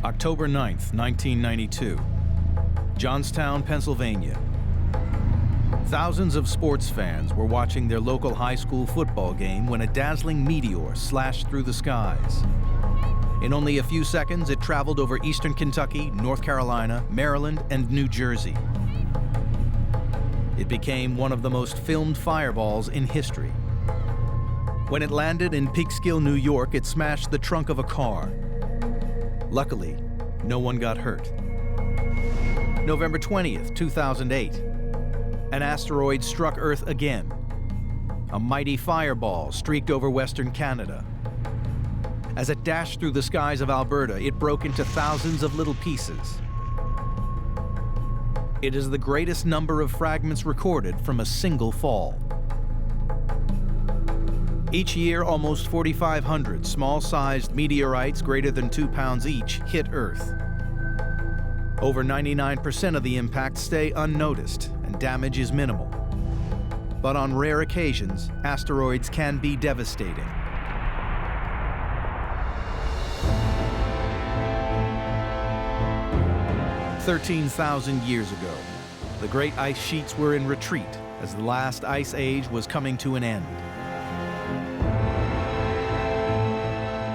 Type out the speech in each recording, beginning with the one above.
October 9th, 1992. Johnstown, Pennsylvania. Thousands of sports fans were watching their local high school football game when a dazzling meteor slashed through the skies. In only a few seconds, it traveled over eastern Kentucky, North Carolina, Maryland, and New Jersey. It became one of the most filmed fireballs in history. When it landed in Peekskill, New York, it smashed the trunk of a car. Luckily, no one got hurt. November 20th, 2008. An asteroid struck Earth again. A mighty fireball streaked over Western Canada. As it dashed through the skies of Alberta, it broke into thousands of little pieces. It is the greatest number of fragments recorded from a single fall. Each year, almost 4,500 small-sized meteorites greater than 2 pounds each hit Earth. Over 99% of the impacts stay unnoticed, and damage is minimal. But on rare occasions, asteroids can be devastating. "13,000 years ago, the great ice sheets were in retreat as the last ice age was coming to an end.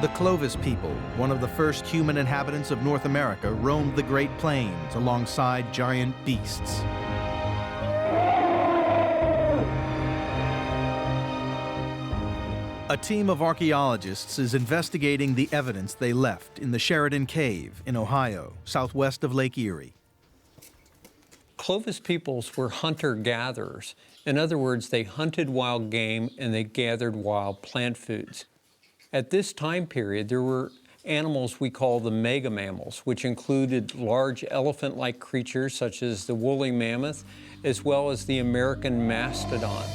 The Clovis people, one of the first human inhabitants of North America, roamed the Great Plains alongside giant beasts. A team of archaeologists is investigating the evidence they left in the Sheridan Cave in Ohio, southwest of Lake Erie. Clovis peoples were hunter-gatherers. In other words, they hunted wild game and they gathered wild plant foods. At this time period, there were animals we call the mega-mammals, which included large elephant-like creatures such as the woolly mammoth, as well as the American mastodon.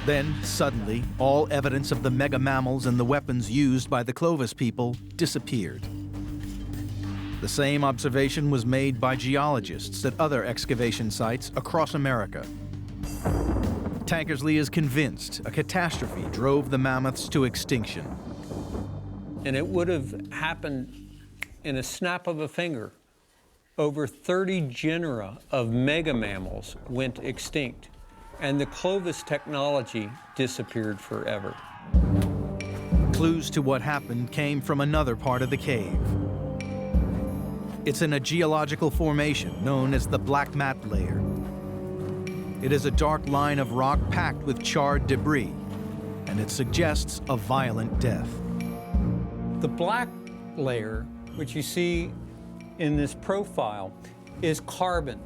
Then, suddenly, all evidence of the mega-mammals and the weapons used by the Clovis people disappeared. The same observation was made by geologists at other excavation sites across America. Tankersley is convinced a catastrophe drove the mammoths to extinction. And it would have happened in a snap of a finger. Over 30 genera of mega-mammals went extinct, and the Clovis technology disappeared forever. Clues to what happened came from another part of the cave. It's in a geological formation known as the black mat layer. It is a dark line of rock packed with charred debris, and it suggests a violent death. The black layer, which you see in this profile, is carbon,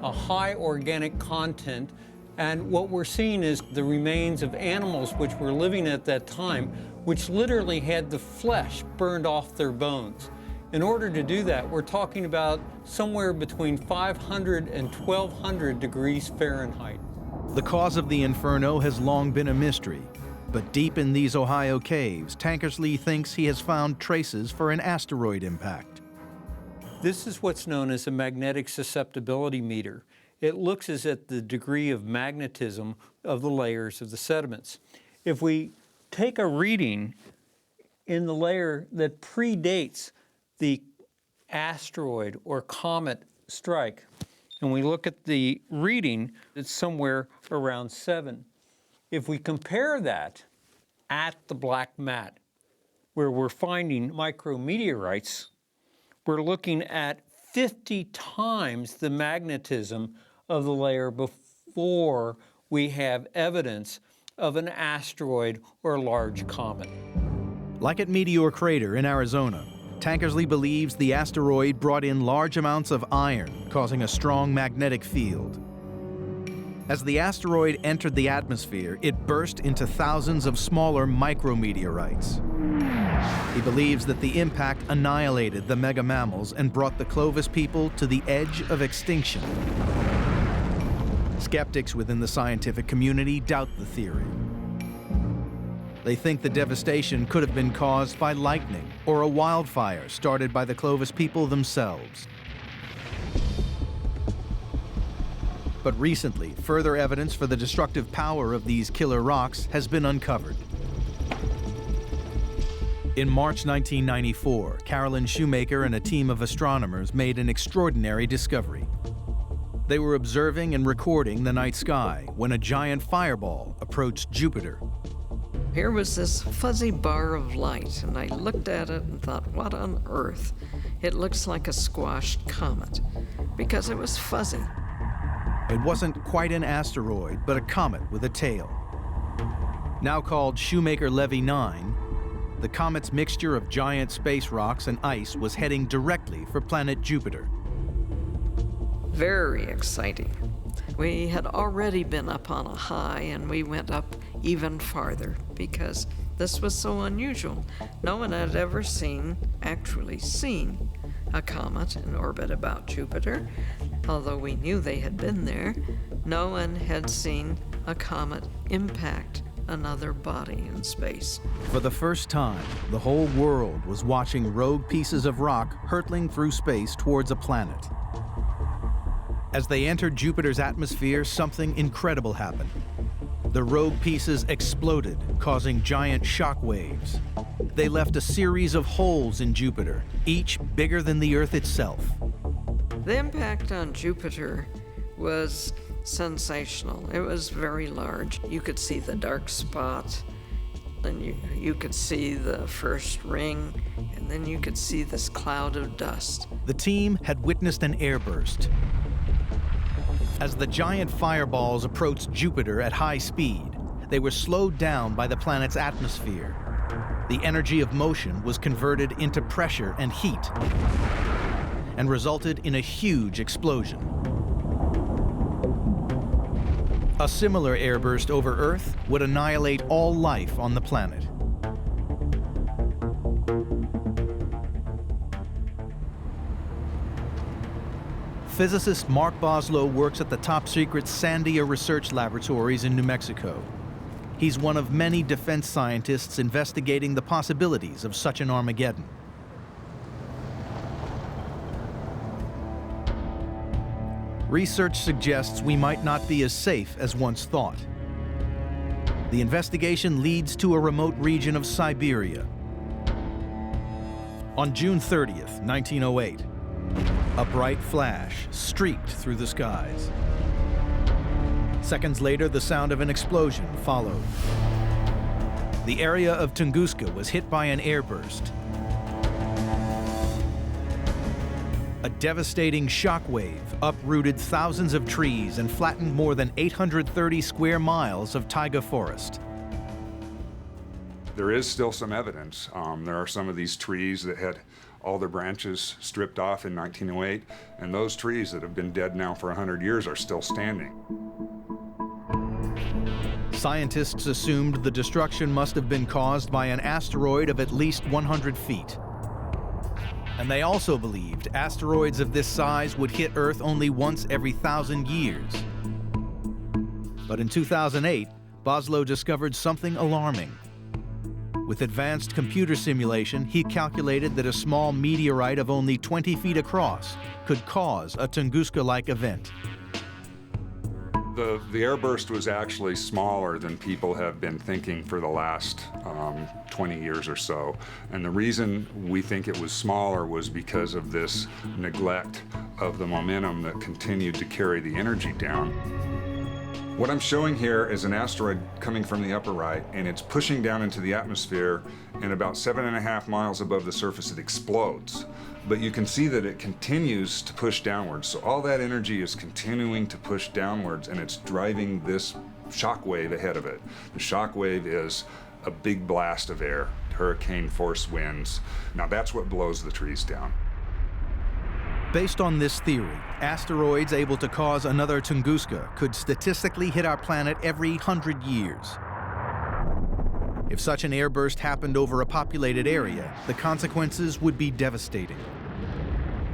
a high organic content, and what we're seeing is the remains of animals which were living at that time, which literally had the flesh burned off their bones. In order to do that, we're talking about somewhere between 500 and 1,200 degrees Fahrenheit. The cause of the inferno has long been a mystery. But deep in these Ohio caves, Tankersley thinks he has found traces for an asteroid impact. This is what's known as a magnetic susceptibility meter. It looks at the degree of magnetism of the layers of the sediments. If we take a reading in the layer that predates the asteroid or comet strike, and we look at the reading, it's somewhere around 7. If we compare that at the black mat, where we're finding micrometeorites, we're looking at 50 times the magnetism of the layer before we have evidence of an asteroid or large comet. Like at Meteor Crater in Arizona, Tankersley believes the asteroid brought in large amounts of iron, causing a strong magnetic field. As the asteroid entered the atmosphere, it burst into thousands of smaller micrometeorites. He believes that the impact annihilated the mega-mammals and brought the Clovis people to the edge of extinction. Skeptics within the scientific community doubt the theory. They think the devastation could have been caused by lightning or a wildfire started by the Clovis people themselves. But recently, further evidence for the destructive power of these killer rocks has been uncovered. In March 1994, Carolyn Shoemaker and a team of astronomers made an extraordinary discovery. They were observing and recording the night sky when a giant fireball approached Jupiter. Here was this fuzzy bar of light, and I looked at it and thought, what on earth? It looks like a squashed comet, because it was fuzzy. It wasn't quite an asteroid, but a comet with a tail. Now called Shoemaker-Levy 9, the comet's mixture of giant space rocks and ice was heading directly for planet Jupiter. Very exciting. We had already been up on a high, and we went up even farther because this was so unusual. No one had ever actually seen a comet in orbit about Jupiter. Although we knew they had been there, no one had seen a comet impact another body in space. For the first time, the whole world was watching rogue pieces of rock hurtling through space towards a planet. As they entered Jupiter's atmosphere, something incredible happened. The rogue pieces exploded, causing giant shock waves. They left a series of holes in Jupiter, each bigger than the Earth itself. The impact on Jupiter was sensational. It was very large. You could see the dark spot, and you could see the first ring, and then you could see this cloud of dust. The team had witnessed an airburst. As the giant fireballs approached Jupiter at high speed, they were slowed down by the planet's atmosphere. The energy of motion was converted into pressure and heat, and resulted in a huge explosion. A similar airburst over Earth would annihilate all life on the planet. Physicist Mark Boslow works at the top-secret Sandia Research Laboratories in New Mexico. He's one of many defense scientists investigating the possibilities of such an Armageddon. Research suggests we might not be as safe as once thought. The investigation leads to a remote region of Siberia. On June 30th, 1908, a bright flash streaked through the skies. Seconds later, the sound of an explosion followed. The area of Tunguska was hit by an airburst. A devastating shockwave uprooted thousands of trees and flattened more than 830 square miles of taiga forest. There is still some evidence. There are some of these trees that had all their branches stripped off in 1908, and those trees that have been dead now for 100 years are still standing. Scientists assumed the destruction must have been caused by an asteroid of at least 100 feet. And they also believed asteroids of this size would hit Earth only once every 1,000 years. But in 2008, Boslow discovered something alarming. With advanced computer simulation, he calculated that a small meteorite of only 20 feet across could cause a Tunguska-like event. The airburst was actually smaller than people have been thinking for the last 20 years or so. And the reason we think it was smaller was because of this neglect of the momentum that continued to carry the energy down. What I'm showing here is an asteroid coming from the upper right, and it's pushing down into the atmosphere, and about 7.5 miles above the surface it explodes. But you can see that it continues to push downwards. So all that energy is continuing to push downwards, and it's driving this shock wave ahead of it. The shock wave is a big blast of air, hurricane force winds. Now that's what blows the trees down. Based on this theory, asteroids able to cause another Tunguska could statistically hit our planet every 100 years. If such an airburst happened over a populated area, the consequences would be devastating.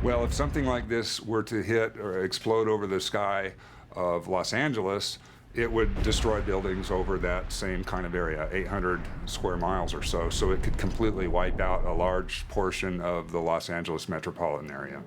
Well, if something like this were to hit or explode over the sky of Los Angeles, it would destroy buildings over that same kind of area, 800 square miles or so. So it could completely wipe out a large portion of the Los Angeles metropolitan area.